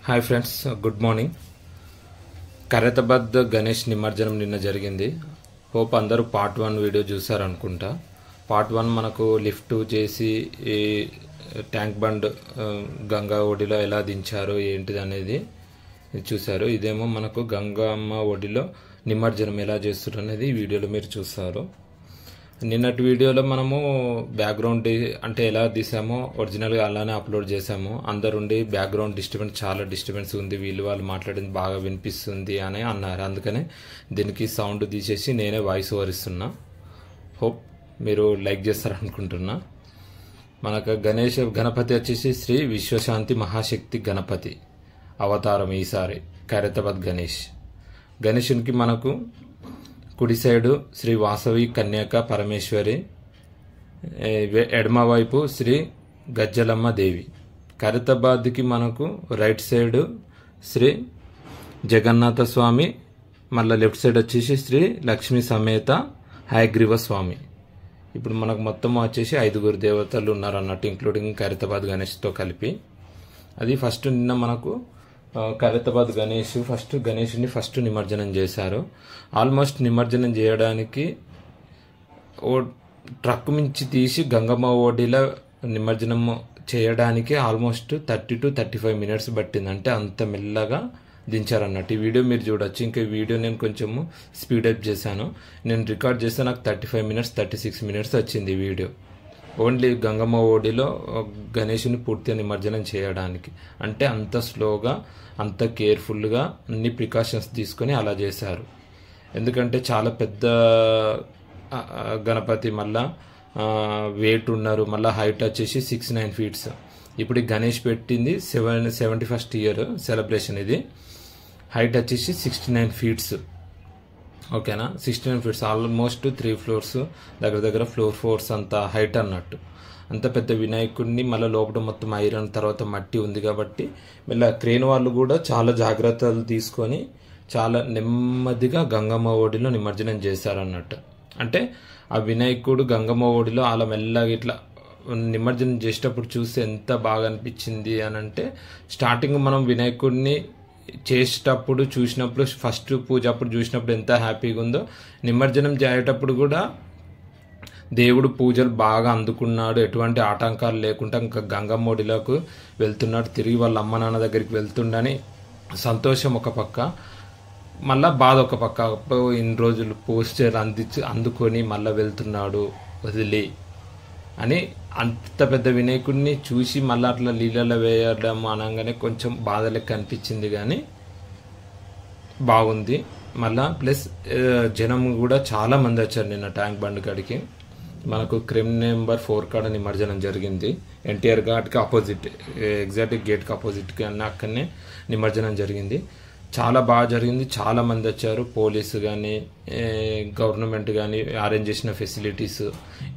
Hi friends, good morning. Khairatabad Ganesh నిమజ్జనం నిన్న జరిగింది. హోప్ అందరూ పార్ట్ 1 వీడియో చూసారనుకుంటా. పార్ట్ 1 మనకు లిఫ్ట్ చేసి ఈ ట్యాంక్ బండ్ గంగా ఒడిలో ఎలా దించారు ఏంటిది అనేది చూశారు. ఇదేమో మనకు గంగమ్మ ఒడిలో నిమజ్జనం ఎలా చేస్తారు అనేది ఈ వీడియోలో మీరు చూస్తారు. నిన్నటి వీడియోలో మనము బ్యాక్గ్రౌండ్ అంటే ఎలా తీసామో ఒరిజినల్గా అలానే అప్లోడ్ చేసాము. అందరుండి బ్యాక్గ్రౌండ్ డిస్టర్బెన్స్, చాలా డిస్టర్బెన్స్ ఉంది, వీళ్ళు వాళ్ళు మాట్లాడింది బాగా వినిపిస్తుంది అని అన్నారు. అందుకనే దీనికి సౌండ్ తీసేసి నేనే వాయిస్ ఓవర్ ఇస్తున్నా. హోప్ మీరు లైక్ చేస్తారనుకుంటున్నా. మనకు గణపతి వచ్చేసి శ్రీ విశ్వశాంతి మహాశక్తి గణపతి అవతారం ఈసారి ఖైరతాబాద్ గణేశునికి మనకు కుడి సైడు శ్రీ వాసవి కన్యాక పరమేశ్వరి, ఎడమవైపు శ్రీ గజ్జలమ్మ దేవి. ఖైరతాబాద్కి మనకు రైట్ సైడు శ్రీ జగన్నాథ స్వామి, మళ్ళీ లెఫ్ట్ సైడ్ వచ్చేసి శ్రీ లక్ష్మీ సమేత హయగ్రీవ స్వామి. ఇప్పుడు మనకు మొత్తం వచ్చేసి 5 దేవతలు ఉన్నారు అన్నట్టు, ఇంక్లూడింగ్ ఖైరతాబాద్ గణేష్తో కలిపి. అది ఫస్ట్ నిన్న మనకు ఖైరతాబాద్ గణేషుని ఫస్ట్ నిమజ్జనం చేశారు. ఆల్మోస్ట్ నిమజ్జనం చేయడానికి ఓ ట్రక్ మించి తీసి గంగమ్మ ఓడిలో నిమజ్జనం చేయడానికి ఆల్మోస్ట్ 30 to 35 minutes పట్టింది. అంటే అంత మెల్లగా దించారన్నట్టు. ఈ వీడియో మీరు చూడొచ్చు. ఇంకా ఈ వీడియో నేను కొంచెము స్పీడప్ చేశాను. నేను రికార్డ్ చేస్తే నాకు 35 minutes 36 minutes వచ్చింది ఈ వీడియో. ఓన్లీ గంగమ్మ ఓడిలో గణేషుని పూర్తిగా నిమజ్జనం చేయడానికి. అంటే అంత స్లోగా, అంత కేర్ఫుల్గా అన్ని ప్రికాషన్స్ తీసుకొని అలా చేశారు. ఎందుకంటే చాలా పెద్ద గణపతి, మళ్ళా వెయిట్ ఉన్నారు, మళ్ళీ హైట్ వచ్చేసి 6-9 feet. ఇప్పుడు గణేష్ పెట్టింది 71st year సెలబ్రేషన్. ఇది హైట్ వచ్చేసి 69 feet. ఓకేనా, 69 feet, ఆల్మోస్ట్ 3 floors, దగ్గర ఫ్లోర్ 4 అంత హైట్ అన్నట్టు. అంత పెద్ద వినాయకుడిని మళ్ళీ లోపల మొత్తం ఐరన్, తర్వాత మట్టి ఉంది కాబట్టి మళ్ళీ క్రేన్ వాళ్ళు కూడా చాలా జాగ్రత్తలు తీసుకొని చాలా నెమ్మదిగా గంగమ్మ ఓడిలో నిమజ్జనం చేశారన్నట్టు. అంటే ఆ వినాయకుడు గంగమ్మ ఓడిలో అలా మెల్లగా ఇట్లా నిమజ్జనం చేసేటప్పుడు చూస్తే ఎంత బాగా అనిపించింది అని అంటే, స్టార్టింగ్ మనం వినాయకుడిని చేసేటప్పుడు చూసినప్పుడు, ఫస్ట్ పూజ అప్పుడు చూసినప్పుడు ఎంత హ్యాపీగా ఉందో, నిమజ్జనం చేసేటప్పుడు కూడా దేవుడు పూజలు బాగా అందుకున్నాడు, ఎటువంటి ఆటంకాలు లేకుండా ఇంకా గంగమ్మ ఒడిలోకి వెళ్తున్నాడు, తిరిగి వాళ్ళ అమ్మ నాన్న దగ్గరికి వెళ్తుండని సంతోషం ఒక పక్క, మళ్ళా బాధ ఒక పక్క. ఇన్ని రోజులు పోస్టర్ అందుకొని మళ్ళీ వెళ్తున్నాడు వదిలి అని, అంత పెద్ద వినాయకుడిని చూసి మళ్ళీ అట్లా నీళ్ళలో వేయడం అనగానే కొంచెం బాధ లెక్క అనిపించింది, కానీ బాగుంది. మళ్ళా ప్లస్ జనం కూడా చాలా మంది వచ్చారు నిన్న ట్యాంక్ బండ్ కాడికి. మనకు క్రిమ్ నెంబర్ 4 కాడ నిమజ్జనం జరిగింది. ఎన్టీఆర్ ఘాట్కి ఆపోజిట్, ఎగ్జాక్ట్ గేట్కి ఆపోజిట్కి అక్కడనే నిమజ్జనం జరిగింది. చాలా బాగా జరిగింది. చాలా మంది వచ్చారు. పోలీసు కానీ, గవర్నమెంట్ కానీ అరేంజ్ చేసిన ఫెసిలిటీస్,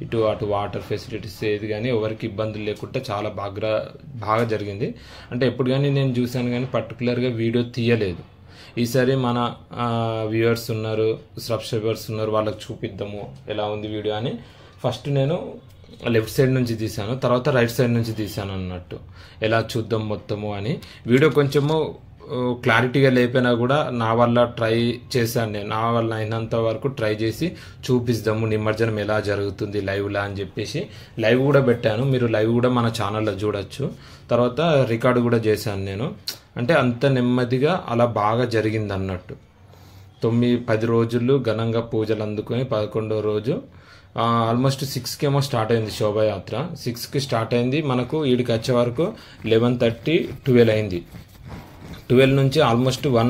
ఇటు అటు వాటర్ ఫెసిలిటీస్ ఏది కానీ ఎవరికి ఇబ్బందులు లేకుండా చాలా బాగా జరిగింది. అంటే ఎప్పుడు కానీ నేను చూశాను, కానీ పర్టికులర్గా వీడియో తీయలేదు. ఈసారి మన వ్యూవర్స్ ఉన్నారు, సబ్స్క్రైబర్స్ ఉన్నారు, వాళ్ళకి చూపిద్దాము ఎలా ఉంది వీడియో అని ఫస్ట్ నేను లెఫ్ట్ సైడ్ నుంచి తీశాను, తర్వాత రైట్ సైడ్ నుంచి తీశాను అన్నట్టు, ఎలా చూద్దాం మొత్తము అని. వీడియో కొంచెము క్లారిటీగా లేకపోయినా కూడా నా వల్ల ట్రై చేశాను, నేను నా వల్ల అయినంత వరకు ట్రై చేసి చూపిస్తాము నిమజ్జనం ఎలా జరుగుతుంది లైవ్లా అని చెప్పేసి లైవ్ కూడా పెట్టాను. మీరు లైవ్ కూడా మన ఛానల్లో చూడొచ్చు. తర్వాత రికార్డు కూడా చేశాను నేను. అంటే అంత నెమ్మదిగా అలా బాగా జరిగింది అన్నట్టు. 9-10 రోజులు ఘనంగా పూజలు అందుకొని 11వ రోజు ఆల్మోస్ట్ 6కి ఏమో స్టార్ట్ అయింది శోభాయాత్ర. 6కి స్టార్ట్ అయింది, మనకు ఈడికి వచ్చే వరకు 11:30, 12 అయింది. 12 నుంచి ఆల్మోస్ట్ 1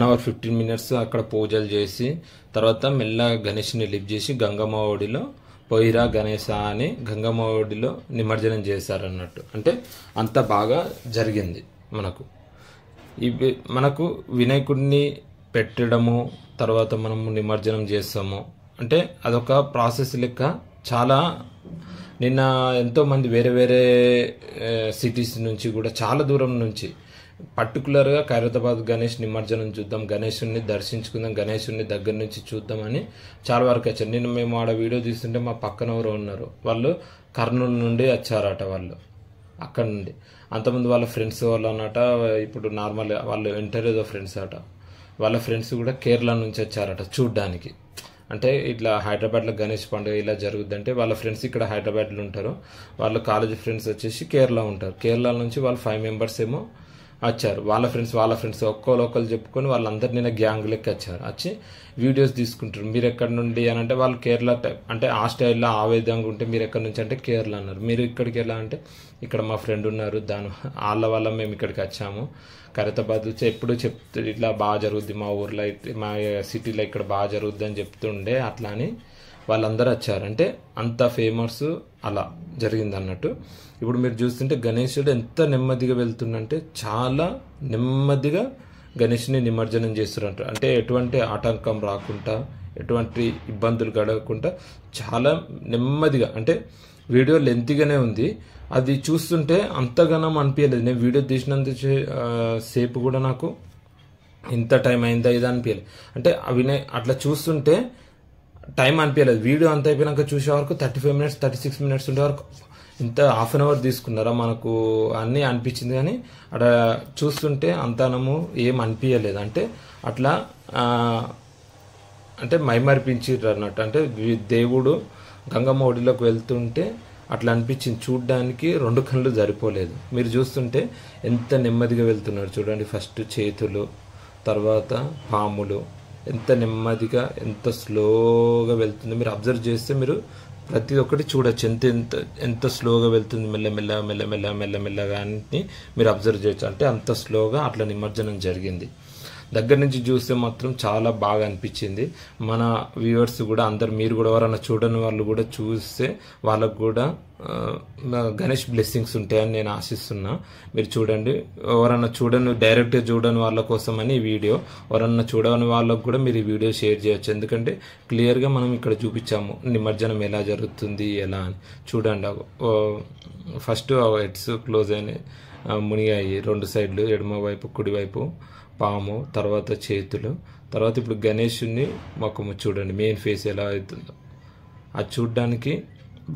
hour 15 minutes అక్కడ పూజలు చేసి, తర్వాత మెల్లగా గణేష్ని లిఫ్ట్ చేసి గంగమ్మ ఒడిలో పోయిరా గణేశ అని గంగమ్మ ఒడిలో నిమజ్జనం చేశారన్నట్టు. అంటే అంత బాగా జరిగింది. మనకు వినాయకుడిని పెట్టడము, తర్వాత మనము నిమజ్జనం చేస్తాము అంటే అదొక ప్రాసెస్ లెక్క. చాలా నిన్న ఎంతోమంది వేరే సిటీస్ నుంచి కూడా, చాలా దూరం నుంచి పర్టికులర్గా ఖైరతాబాద్ గణేష్ నిమజ్జనం చూద్దాం, గణేశుని దర్శించుకుందాం, గణేశుని దగ్గర నుంచి చూద్దామని చాలా వరకు వచ్చారు. నిన్న మేము ఆడ వీడియో తీస్తుంటే మా పక్కన ఎవరో ఉన్నారు, వాళ్ళు కర్నూలు నుండి వచ్చారట. వాళ్ళు అక్కడ నుండి అంతమంది వాళ్ళ ఫ్రెండ్స్ వాళ్ళు అన్నట ఇప్పుడు నార్మల్ వాళ్ళు ఇంటర్వ్యూలో ఫ్రెండ్స్ అట, వాళ్ళ ఫ్రెండ్స్ కూడా కేరళ నుంచి వచ్చారట చూడ్డానికి. అంటే ఇట్లా హైదరాబాద్లో గణేష్ పండుగ ఇలా జరుగుద్దంటే వాళ్ళ ఫ్రెండ్స్ ఇక్కడ హైదరాబాద్లో ఉంటారు, వాళ్ళ కాలేజ్ ఫ్రెండ్స్ వచ్చేసి కేరళ ఉంటారు. కేరళ నుంచి వాళ్ళు 5 మెంబర్స్ ఏమో వచ్చారు. వాళ్ళ ఫ్రెండ్స్ ఒక్కొక్కరు చెప్పుకొని వాళ్ళందరు నిన్న గ్యాంగ్ లెక్క వచ్చారు. వచ్చి వీడియోస్ తీసుకుంటారు. మీరు ఎక్కడి నుండి అని అంటే వాళ్ళు కేరళ అంటే ఆ స్టైల్లో ఆ విధంగా ఉంటే మీరు ఎక్కడి నుంచి అంటే కేరళ అన్నారు. మీరు ఇక్కడికి ఎలా అంటే ఇక్కడ మా ఫ్రెండ్ ఉన్నారు, వాళ్ళ వల్ల మేము ఇక్కడికి వచ్చాము. ఖైరతాబాద్ ఎప్పుడు ఇట్లా బాగా జరుగుద్ది మా ఊర్లో, మా సిటీలో ఇక్కడ బాగా జరుగుద్ది అని చెప్తుండే. అట్లా అని వాళ్ళందరూ వచ్చారు. అంటే అంత ఫేమస్ అలా జరిగింది అన్నట్టు. ఇప్పుడు మీరు చూస్తుంటే గణేశుడు ఎంత నెమ్మదిగా వెళ్తుందంటే చాలా నెమ్మదిగా గణేష్ని నిమజ్జనం చేస్తున్నారు. అంటే ఎటువంటి ఆటంకం రాకుండా, ఎటువంటి ఇబ్బందులు గడవకుండా చాలా నెమ్మదిగా, అంటే వీడియో లెంతీగానే ఉంది. అది చూస్తుంటే అంతగానం అనిపించలేదు. నేను వీడియో తీసినంత సేపు కూడా నాకు ఇంత టైం అయిందా ఇది అనిపించలేదు. అంటే అవి అట్లా చూస్తుంటే టైం అనిపించలేదు. వీడియో అంత అయిపోయినాక చూసే వరకు 35 మినిట్స్ 36 మినిట్స్ ఉండే వరకు ఇంత హాఫ్ అన్ అవర్ తీసుకున్నారా మనకు అన్నీ అనిపించింది. కానీ అక్కడ చూస్తుంటే అంతనము ఏం అనిపించలేదు. అంటే అట్లా అంటే మైమరిపించారు అన్నట్టు. అంటే దేవుడు గంగమ్మ ఒడిలోకి వెళ్తుంటే అట్లా అనిపించింది. చూడ్డానికి 2 కళ్ళు సరిపోలేదు. మీరు చూస్తుంటే ఎంత నెమ్మదిగా వెళ్తున్నారు చూడండి. ఫస్ట్ చేతులు, తర్వాత పాములు, ఎంత నెమ్మదిగా ఎంత స్లోగా వెళ్తుంది. మీరు అబ్జర్వ్ చేస్తే మీరు ప్రతి ఒక్కటి చూడొచ్చు ఎంత స్లోగా వెళ్తుంది. మెల్లమెల్లగా అని మీరు అబ్జర్వ్ చేయొచ్చు. అంటే అంత స్లోగా అట్లా నిమజ్జనం జరిగింది. దగ్గర నుంచి చూస్తే మాత్రం చాలా బాగా అనిపించింది. మన వ్యూవర్స్ కూడా అందరు, మీరు కూడా ఎవరైనా చూడని వాళ్ళు కూడా చూస్తే వాళ్ళకు కూడా గణేష్ బ్లెస్సింగ్స్ ఉంటాయని నేను ఆశిస్తున్నా. మీరు చూడండి. ఎవరన్నా డైరెక్ట్గా చూడని వాళ్ళ కోసమని ఈ వీడియో, ఎవరన్నా చూడని వాళ్ళకు కూడా మీరు ఈ వీడియో షేర్ చేయొచ్చు. ఎందుకంటే క్లియర్గా మనం ఇక్కడ చూపించాము నిమజ్జనం ఎలా జరుగుతుంది ఎలా అని. చూడండి, ఫస్ట్ హెడ్స్ క్లోజ్ అయినాయి, మునిగాయి 2 సైడ్లు, ఎడమ వైపు కుడివైపు పాము, తర్వాత చేతులు, తర్వాత ఇప్పుడు గణేషుని ముఖము చూడండి, మెయిన్ ఫేస్ ఎలా అవుతుందో. అది చూడ్డానికి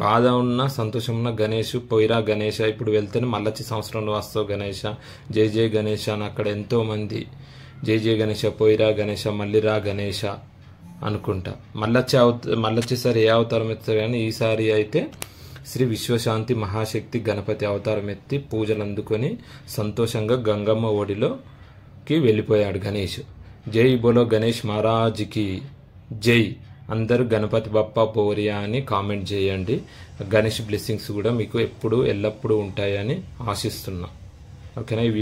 బాధ ఉన్న సంతోషం ఉన్న గణేష్, పోయిరా గణేష, ఇప్పుడు వెళ్తేనే మళ్ళొచ్చి సంవత్సరంలో వస్తావు గణేష, జై జై గణేష అని అక్కడ ఎంతోమంది జై జై గణేష, పోయిరా గణేష, మళ్ళీరా గణేష అనుకుంటా. మళ్ళొచ్చేసారి ఏ అవతారం ఎత్తారు కానీ ఈసారి అయితే శ్రీ విశ్వశాంతి మహాశక్తి గణపతి అవతారం ఎత్తి పూజలు అందుకొని సంతోషంగా గంగమ్మ ఒడిలోకి వెళ్ళిపోయాడు గణేష్. జై బోలో గణేష్ మహారాజ్కి జై. అందరూ గణపతి బప్పా పోరియా అని కామెంట్ చేయండి. గణేష్ బ్లెస్సింగ్స్ కూడా మీకు ఎప్పుడు ఎల్లప్పుడూ ఉంటాయని ఆశిస్తున్నా. ఓకేనా? ఈ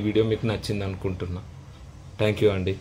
వీడియో మీకు నచ్చింది అనుకుంటున్నా. థ్యాంక్ యూ అండి.